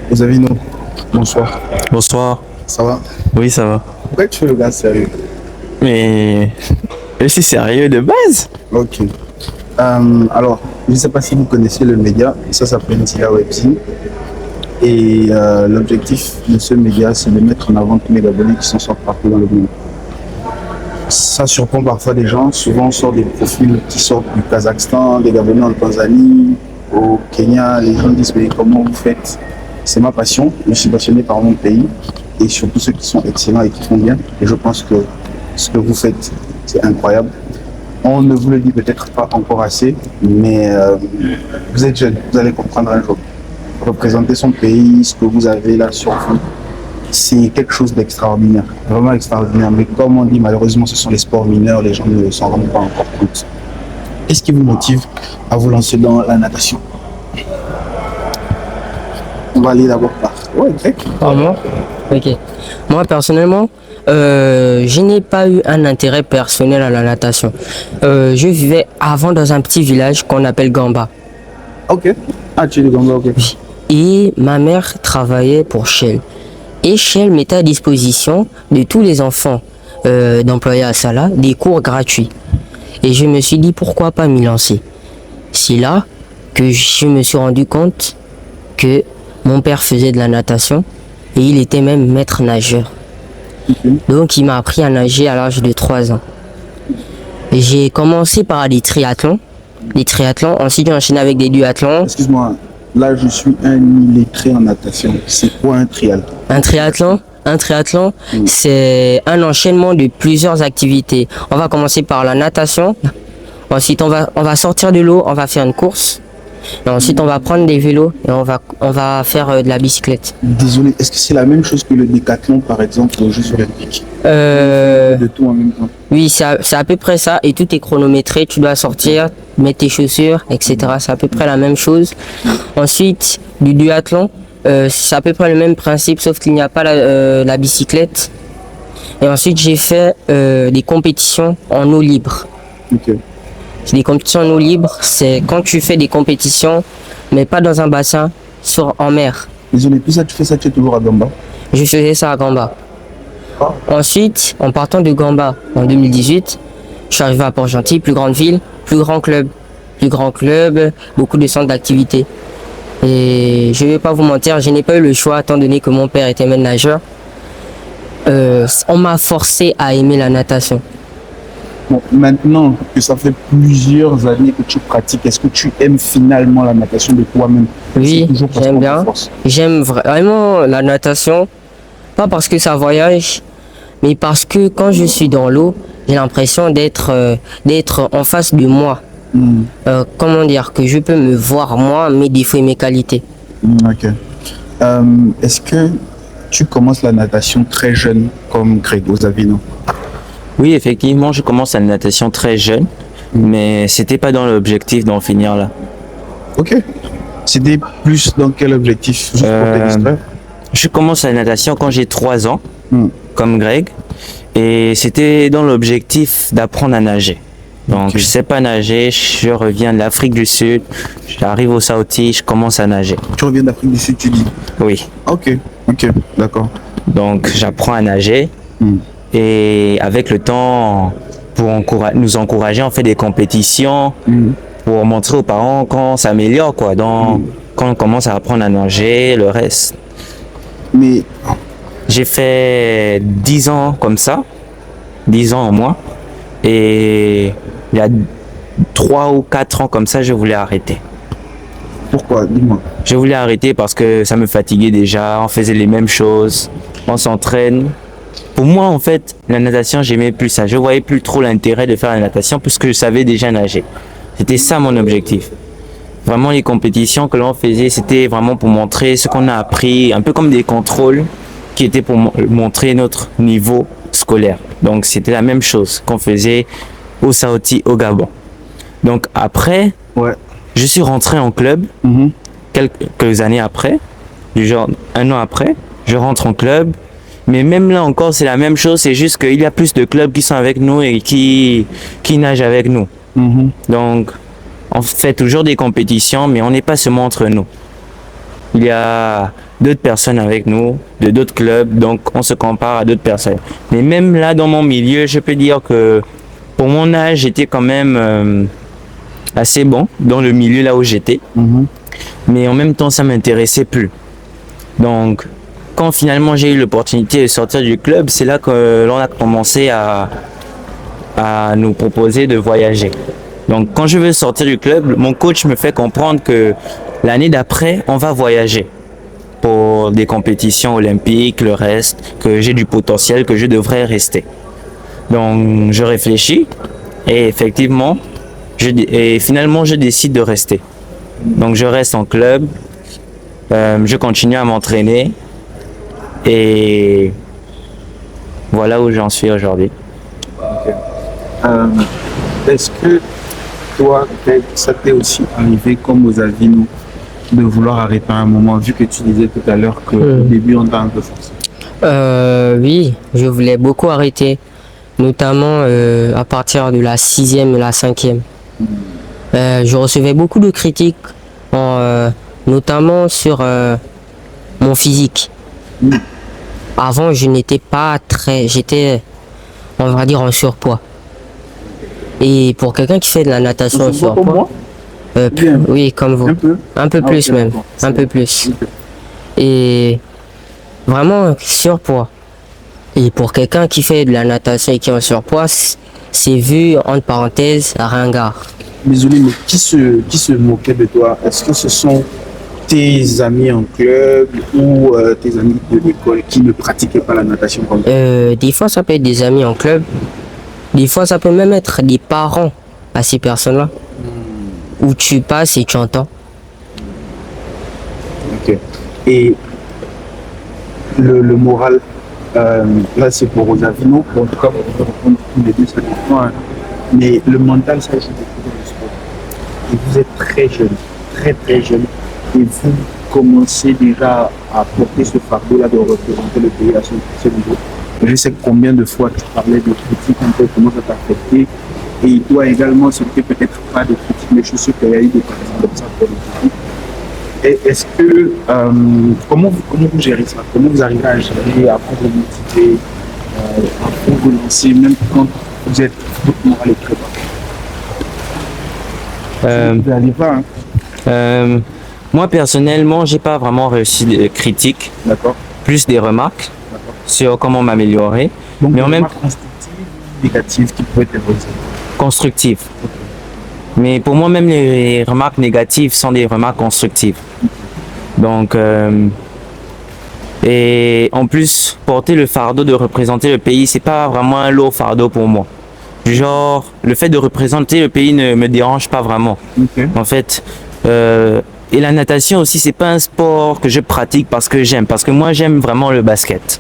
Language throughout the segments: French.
Vous avez nous. Bonsoir. Bonsoir. Ça va? Oui, ça va. Pourquoi tu fais le gars sérieux? Mais je suis sérieux de base. Ok. Alors, je ne sais pas si vous connaissez le média, ça s'appelle Ntila Webzi. Et l'objectif de ce média, c'est de mettre en avant tous les Gabonais qui s'en sortent partout dans le monde. Ça surprend parfois des gens. Souvent, on sort des profils qui sortent du Kazakhstan, des Gabonais en Tanzanie, au Kenya. Les gens disent, mais comment vous faites? C'est ma passion. Je suis passionné par mon pays et surtout ceux qui sont excellents et qui font bien. Et je pense que ce que vous faites, c'est incroyable. On ne vous le dit peut-être pas encore assez, mais vous êtes jeune, vous allez comprendre un jour. Représenter son pays, ce que vous avez là sur vous, c'est quelque chose d'extraordinaire, vraiment extraordinaire. Mais comme on dit, malheureusement, ce sont les sports mineurs, les gens ne s'en rendent pas encore compte. Qu'est-ce qui vous motive à vous lancer dans la natation? On va aller d'abord par... Ouais, exact. Par moi? Ok. Moi, personnellement, je n'ai pas eu un intérêt personnel à la natation. Je vivais avant dans un petit village qu'on appelle Gamba. Ok. Ah, tu es de Gamba, ok. Et ma mère travaillait pour Shell. Et Shell mettait à disposition de tous les enfants d'employés à Salah des cours gratuits. Et je me suis dit, pourquoi pas m'y lancer? C'est là que je me suis rendu compte que mon père faisait de la natation et il était même maître nageur. Donc il m'a appris à nager à l'âge de 3 ans. Et j'ai commencé par des triathlons. Ensuite j'ai enchaîné avec des duathlons. Excuse-moi, là je suis un illettré en natation. C'est quoi un triathlon? Un triathlon, c'est un enchaînement de plusieurs activités. On va commencer par la natation. Ensuite on va sortir de l'eau, on va faire une course. Et ensuite, on va prendre des vélos et on va faire de la bicyclette. Désolé, est-ce que c'est la même chose que le décathlon, par exemple, aux Jeux Olympiques? De tout en même temps. Oui, c'est à peu près ça. Et tout est chronométré. Tu dois sortir, mettre tes chaussures, etc. C'est à peu près la même chose. Ensuite, du duathlon, c'est à peu près le même principe, sauf qu'il n'y a pas la bicyclette. Et ensuite, j'ai fait des compétitions en eau libre. Ok. Les compétitions en eau libre, c'est quand tu fais des compétitions, mais pas dans un bassin, en mer. Désolé, tout ça, tu fais ça, tu es toujours à Gamba? Je faisais ça à Gamba. Ensuite, en partant de Gamba en 2018, je suis arrivé à Port-Gentil, plus grande ville, plus grand club, beaucoup de centres d'activité. Et je ne vais pas vous mentir, je n'ai pas eu le choix, étant donné que mon père était maître nageur. On m'a forcé à aimer la natation. Bon, maintenant que ça fait plusieurs années que tu pratiques, est-ce que tu aimes finalement la natation de toi-même? Oui, j'aime bien. J'aime vraiment la natation, pas parce que ça voyage, mais parce que quand je suis dans l'eau, j'ai l'impression d'être en face de moi. Comment dire, que je peux me voir moi, mes défauts et mes qualités. Ok. Est-ce que tu commences la natation très jeune comme Greg Ozavino? Oui, effectivement, je commence la natation très jeune, mais c'était pas dans l'objectif d'en finir là. Ok. C'était plus dans quel objectif? Juste pour te distraire? Je commence la natation quand j'ai 3 ans, comme Greg, et c'était dans l'objectif d'apprendre à nager. Donc, je sais pas nager, je reviens de l'Afrique du Sud, j'arrive au Saouti, je commence à nager. Tu reviens d'Afrique du Sud, tu dis? Oui. Ok, d'accord. Donc, j'apprends à nager. Et avec le temps, pour nous encourager, on fait des compétitions pour montrer aux parents qu'on s'améliore, quoi. Quand on commence à apprendre à nager, le reste. Mais j'ai fait 10 ans comme ça, 10 ans au moins. Et il y a 3 ou 4 ans comme ça, je voulais arrêter. Pourquoi? Dis-moi. Je voulais arrêter parce que ça me fatiguait déjà, on faisait les mêmes choses, on s'entraîne. Pour moi, en fait, la natation, j'aimais plus ça. Je voyais plus trop l'intérêt de faire la natation puisque je savais déjà nager. C'était ça mon objectif. Vraiment, les compétitions que l'on faisait, c'était vraiment pour montrer ce qu'on a appris, un peu comme des contrôles qui étaient pour montrer notre niveau scolaire. Donc, c'était la même chose qu'on faisait au Saouti, au Gabon. Donc, après, je suis rentré en club quelques années après, du genre 1 an après, je rentre en club. Mais même là encore, c'est la même chose, c'est juste qu'il y a plus de clubs qui sont avec nous et qui nagent avec nous. Donc, on fait toujours des compétitions, mais on n'est pas seulement entre nous. il y a d'autres personnes avec nous, de d'autres clubs, donc on se compare à d'autres personnes. Mais même là, dans mon milieu, je peux dire que pour mon âge, j'étais quand même assez bon dans le milieu là où j'étais. Mais en même temps, ça m'intéressait plus. Donc, quand finalement j'ai eu l'opportunité de sortir du club, c'est là que l'on a commencé à nous proposer de voyager. Donc, quand je veux sortir du club, mon coach me fait comprendre que l'année d'après, on va voyager pour des compétitions olympiques, le reste, que j'ai du potentiel, que je devrais rester. Donc, je réfléchis et effectivement, finalement, je décide de rester. Donc, je reste en club, je continue à m'entraîner et voilà où j'en suis aujourd'hui. Est-ce que toi, ça t'est aussi arrivé comme aux Avino de vouloir arrêter à un moment, vu que tu disais tout à l'heure qu'au début on t'a un peu forcé? Oui, je voulais beaucoup arrêter, notamment à partir de la 6e et la 5e. Je recevais beaucoup de critiques, notamment sur mon physique. Avant, je n'étais pas j'étais, on va dire, en surpoids. Et pour quelqu'un qui fait de la natation en surpoids, oui, comme vous, un peu plus même, un peu plus. Et vraiment surpoids. Et pour quelqu'un qui fait de la natation et qui est en surpoids, c'est vu entre parenthèses ringard. Désolé, mais qui se moquait de toi? Est-ce que ce sont tes amis en club ou tes amis de l'école qui ne pratiquaient pas la natation comme toi? Des fois, ça peut être des amis en club. Des fois, ça peut même être des parents à ces personnes-là. Où tu passes et tu entends. Ok. Et le moral, là c'est pour Rosavino, en tout cas on peut répondre tous les deux, ça dépend, hein. Mais le mental, ça joue beaucoup dans le sport. Et vous êtes très jeune, très très jeune, et vous commencez déjà à porter ce fardeau-là de représenter le pays à ce niveau. Je sais combien de fois tu parlais de critiques, un peu comment ça t'a affecté. Et toi également, c'était peut-être pas de critiques, mais je suis sûr qu'il y a eu des personnes comme ça pour les critiques. Et est-ce que, comment vous gérez ça? Comment vous arrivez à gérer, à vous motiver, à vous relancer, même quand vous êtes votre moral est très bas? Vous n'allez pas, hein? Moi personnellement, j'ai pas vraiment réussi des critiques, plus des remarques sur comment m'améliorer. Donc, mais en même constructive, négative qui peut être évolutive. Constructive. Mais pour moi, même les remarques négatives sont des remarques constructives. Donc, et en plus, porter le fardeau de représenter le pays, c'est pas vraiment un lourd fardeau pour moi. Genre, le fait de représenter le pays ne me dérange pas vraiment. En fait, et la natation aussi, c'est pas un sport que je pratique parce que j'aime. Parce que moi, j'aime vraiment le basket.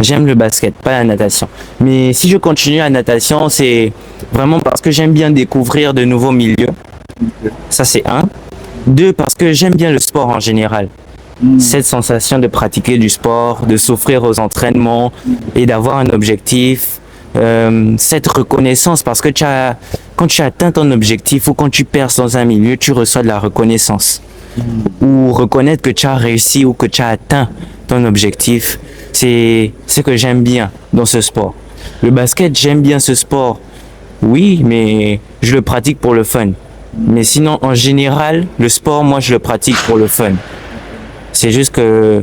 J'aime le basket, pas la natation. Mais si je continue la natation, c'est vraiment parce que j'aime bien découvrir de nouveaux milieux. Ça, c'est un. Deux, parce que j'aime bien le sport en général. Cette sensation de pratiquer du sport, de s'offrir aux entraînements et d'avoir un objectif. Cette reconnaissance, parce que quand tu atteins ton objectif ou quand tu perces dans un milieu, tu reçois de la reconnaissance. Ou reconnaître que tu as réussi ou que tu as atteint ton objectif. C'est ce que j'aime bien dans ce sport. Le basket, j'aime bien ce sport. Oui, mais je le pratique pour le fun. Mais sinon, en général, le sport, moi, je le pratique pour le fun. C'est juste que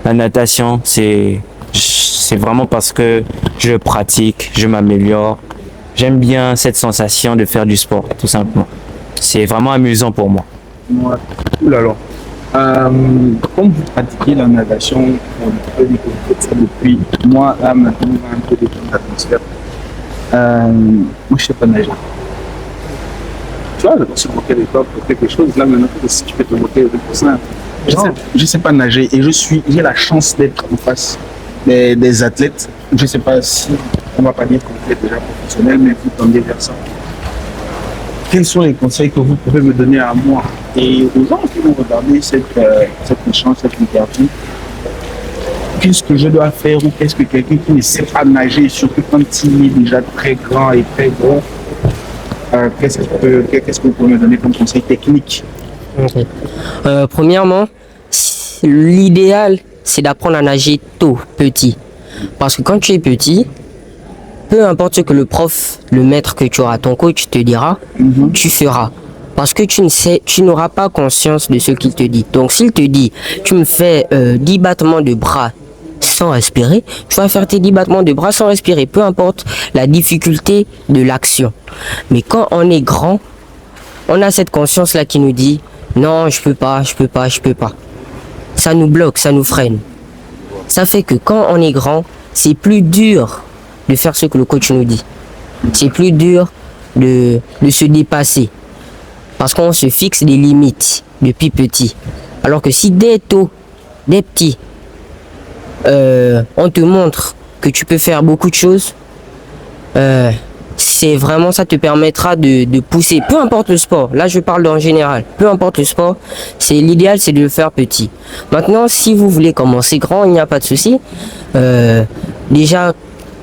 la natation, c'est vraiment parce que je le pratique, je m'améliore. J'aime bien cette sensation de faire du sport, tout simplement. C'est vraiment amusant pour moi. Ouais. Oulala. Comme vous pratiquez la natation, on peut dire que vous faites ça depuis, moi, là, maintenant, on va un peu détendre l'atmosphère. Moi, je ne sais pas nager. Tu vois, je me moquer de toi pour quelque chose. Là, maintenant, si tu peux te moquer de ça. Je ne sais pas nager et j'ai la chance d'être en face des athlètes. Je ne sais pas si, on ne va pas dire que vous êtes déjà professionnel, mais vous tendez vers ça. Quels sont les conseils que vous pouvez me donner à moi et aux gens qui vont regarder cette échange, cette interview? Qu'est-ce que je dois faire ou qu'est-ce que quelqu'un qui ne sait pas nager, surtout quand il est déjà très grand et très gros, qu'est-ce que vous pouvez me donner comme conseil technique Ok. Premièrement, l'idéal, c'est d'apprendre à nager tôt, petit. Parce que quand tu es petit, peu importe ce que le prof, le maître que tu auras, ton coach te dira, tu feras. Parce que tu n'auras pas conscience de ce qu'il te dit. Donc s'il te dit, tu me fais 10 battements de bras sans respirer, tu vas faire tes 10 battements de bras sans respirer, peu importe la difficulté de l'action. Mais quand on est grand, on a cette conscience-là qui nous dit, non, je peux pas. Ça nous bloque, ça nous freine. Ça fait que quand on est grand, c'est plus dur de faire ce que le coach nous dit. C'est plus dur de se dépasser. Parce qu'on se fixe des limites depuis petit. Alors que si dès tôt, dès petit, on te montre que tu peux faire beaucoup de choses, c'est vraiment ça te permettra de pousser, peu importe le sport. Là, je parle en général. Peu importe le sport, l'idéal, c'est de le faire petit. Maintenant, si vous voulez commencer grand, il n'y a pas de souci. Déjà,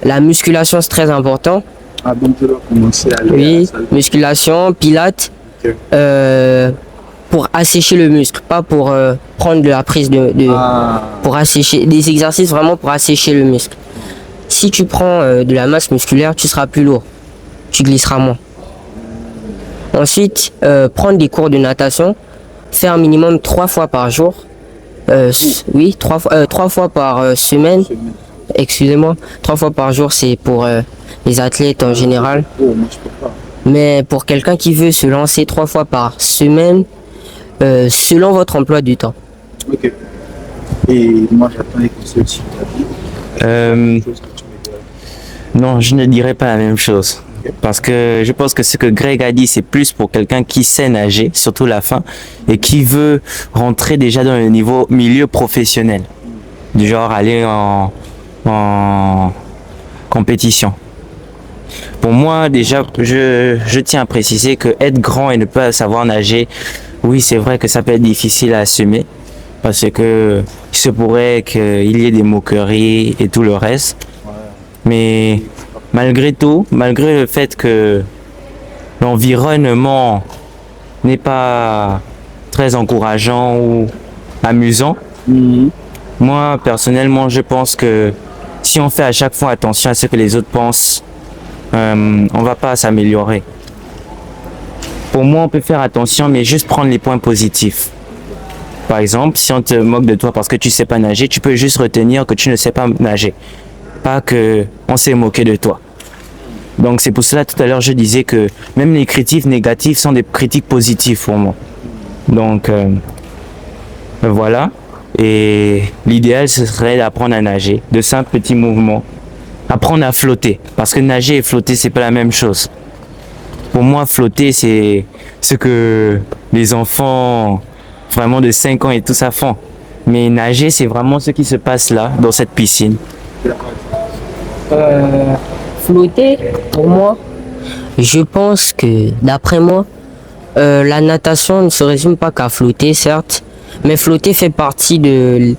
la musculation, c'est très important. Ah, donc je dois commencer à aller à la salle. Musculation, pilates, Ok. pour assécher le muscle, pas pour prendre de la prise pour assécher, des exercices vraiment pour assécher le muscle. Si tu prends de la masse musculaire, tu seras plus lourd, tu glisseras moins. Ensuite, prendre des cours de natation, faire un minimum 3 fois par jour. Oui, 3 fois par semaine. Excusez-moi, 3 fois par jour, c'est pour les athlètes en général. Oh, moi je peux pas. Mais pour quelqu'un qui veut se lancer 3 fois par semaine, selon votre emploi du temps. Ok. Et moi j'attends les conseils aussi. Non, je ne dirais pas la même chose. Parce que je pense que ce que Greg a dit, c'est plus pour quelqu'un qui sait nager, surtout la fin, et qui veut rentrer déjà dans le milieu professionnel. Du genre aller en compétition. Pour moi, déjà, je tiens à préciser que être grand et ne pas savoir nager, oui, c'est vrai que ça peut être difficile à assumer. Parce que il se pourrait qu'il y ait des moqueries et tout le reste. Mais malgré tout, malgré le fait que l'environnement n'est pas très encourageant ou amusant, moi, personnellement, je pense que si on fait à chaque fois attention à ce que les autres pensent, on va pas s'améliorer. Pour moi, on peut faire attention, mais juste prendre les points positifs. Par exemple, si on te moque de toi parce que tu sais pas nager, tu peux juste retenir que tu ne sais pas nager. Pas que on s'est moqué de toi. Donc c'est pour cela tout à l'heure je disais que même les critiques négatives sont des critiques positives pour moi. Donc voilà. Et l'idéal ce serait d'apprendre à nager, de simples petits mouvements. Apprendre à flotter. Parce que nager et flotter c'est pas la même chose. Pour moi flotter c'est ce que les enfants vraiment de 5 ans et tout ça font. Mais nager c'est vraiment ce qui se passe là dans cette piscine. Flotter, pour moi, je pense que, d'après moi, la natation ne se résume pas qu'à flotter, certes, mais flotter fait partie de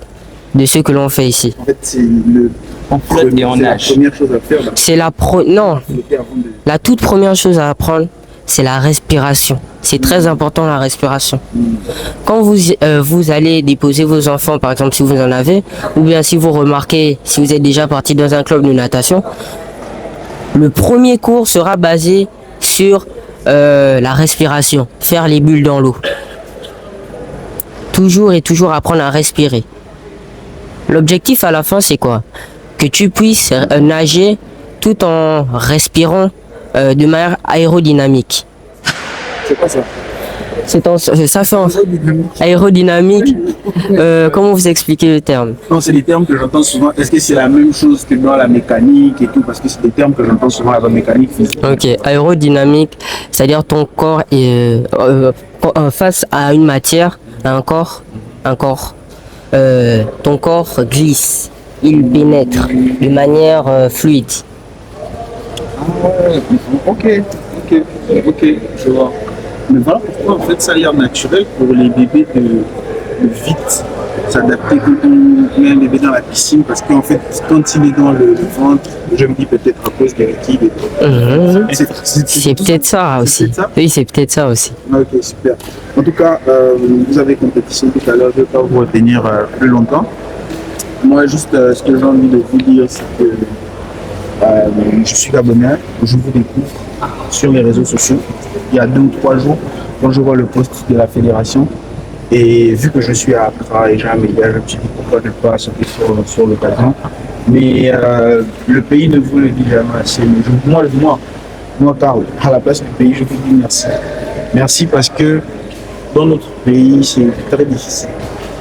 ce que l'on fait ici. En fait, c'est On flotte et on nage. la première chose à faire. C'est la toute première chose à apprendre, c'est la respiration. C'est très important la respiration. Quand vous allez déposer vos enfants, par exemple si vous en avez, ou bien si vous remarquez, si vous êtes déjà parti dans un club de natation, le premier cours sera basé sur la respiration, faire les bulles dans l'eau. Toujours et toujours apprendre à respirer. L'objectif à la fin c'est quoi? Que tu puisses nager tout en respirant de manière aérodynamique. C'est quoi ça? Ça fait aérodynamique. Comment vous expliquez le terme? Non, c'est des termes que j'entends souvent. Est-ce que c'est la même chose que dans la mécanique et tout? Parce que c'est des termes que j'entends souvent dans la mécanique physique. Ok, aérodynamique, c'est-à-dire ton corps est face à une matière, à un corps, ton corps glisse, il pénètre de manière fluide. Ok, je vois. Mais voilà pourquoi en fait ça a l'air naturel pour les bébés de vite s'adapter quand on met un bébé dans la piscine parce qu'en fait, quand il est dans le ventre, je me dis peut-être à cause des liquides et tout. C'est peut-être ça aussi. peut-être ça Oui, c'est peut-être ça aussi. Ok, super. En tout cas, vous avez compétition tout à l'heure, je ne vais pas vous retenir plus longtemps. Moi, juste ce que j'ai envie de vous dire, c'est que je suis gabonais, je vous découvre sur les réseaux sociaux. Il y a 2 ou 3 jours, quand je vois le post de la fédération, et vu que je suis à Accra et j'ai un média, je me suis dit pourquoi ne pas sauter sur l'occasion. Mais le pays ne vous le dit jamais assez. Moi, Carl, à la place du pays, je vous dis merci. Merci parce que dans notre pays, c'est très difficile.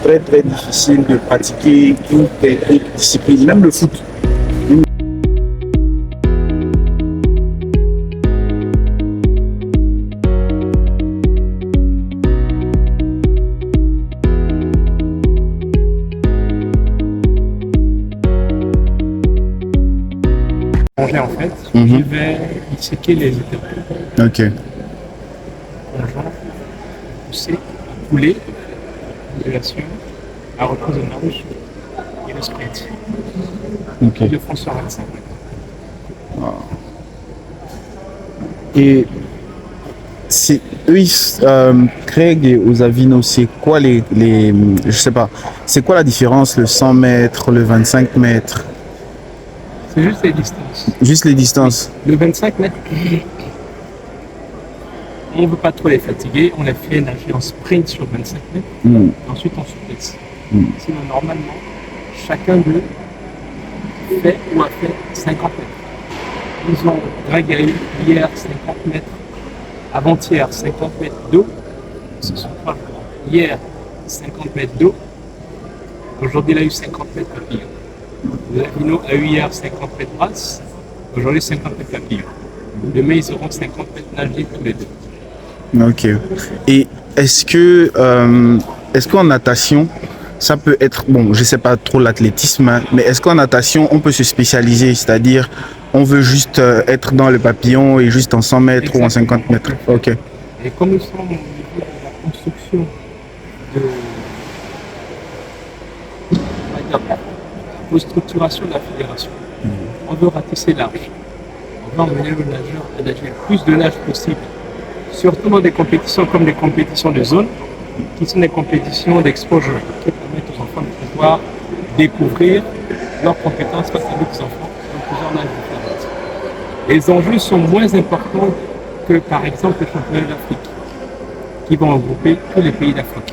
Très très difficile de pratiquer toutes les disciplines, même le foot. Manger en fait, je vais disséquer les étapes. Ok. Plongeant, pousser, poulet, modulation, la reprise de marche et le sprint. Ok. 2 fois sur 25. Et c'est eux, Craig et Osavino, c'est quoi je sais pas, c'est quoi la différence, le 100 mètres, le 25 mètres? C'est juste les distances. Juste les distances. Le 25 mètres, on ne veut pas trop les fatiguer. On les fait nager en sprint sur 25 mètres. Et ensuite, on souplesse. Sinon, normalement, chacun d'eux fait ou a fait 50 mètres. Ils ont dragué hier 50 mètres, avant-hier 50 mètres d'eau. Ce sont 3 jours. Hier, 50 mètres d'eau. Aujourd'hui, il a eu 50 mètres papillon. Lavino a eu hier 50 mètres brasse, aujourd'hui 50 mètres papillon. Demain, ils auront 50 mètres nagés tous les deux. Ok. Et est-ce qu'en natation, ça peut être, bon, je sais pas trop l'athlétisme, hein, mais est-ce qu'en natation, on peut se spécialiser, c'est-à-dire, on veut juste être dans le papillon et juste en 100 mètres ou en 50 mètres? Ok. Et comme nous sommes au niveau de la construction de structuration de la fédération, on veut ratisser large. On veut emmener le nageur à nager le plus de nage possible, surtout dans des compétitions comme des compétitions de zone, qui sont des compétitions d'exposure, qui permettent aux enfants de pouvoir découvrir leurs compétences face à d'autres enfants dans plusieurs nages différents. Les enjeux sont moins importants que par exemple le championnat d'Afrique, qui vont regrouper tous les pays d'Afrique.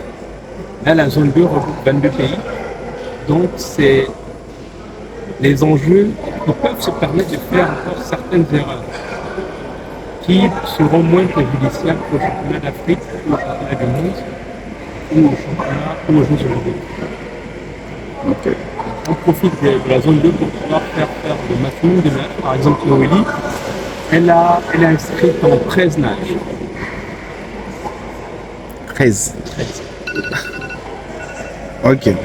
Là, la zone 2 regroupe 22 pays, donc c'est les enjeux qui peuvent se permettre de faire encore certaines erreurs qui seront moins préjudiciables qu'au championnat d'Afrique, ou au championnat du monde, ou au championnat ou aux Jeux olympiques. Ok. On profite de la zone 2 pour pouvoir faire le maximum de nages. Par exemple, Noélie, elle est inscrite en 13 nages. 13. 13. Ok.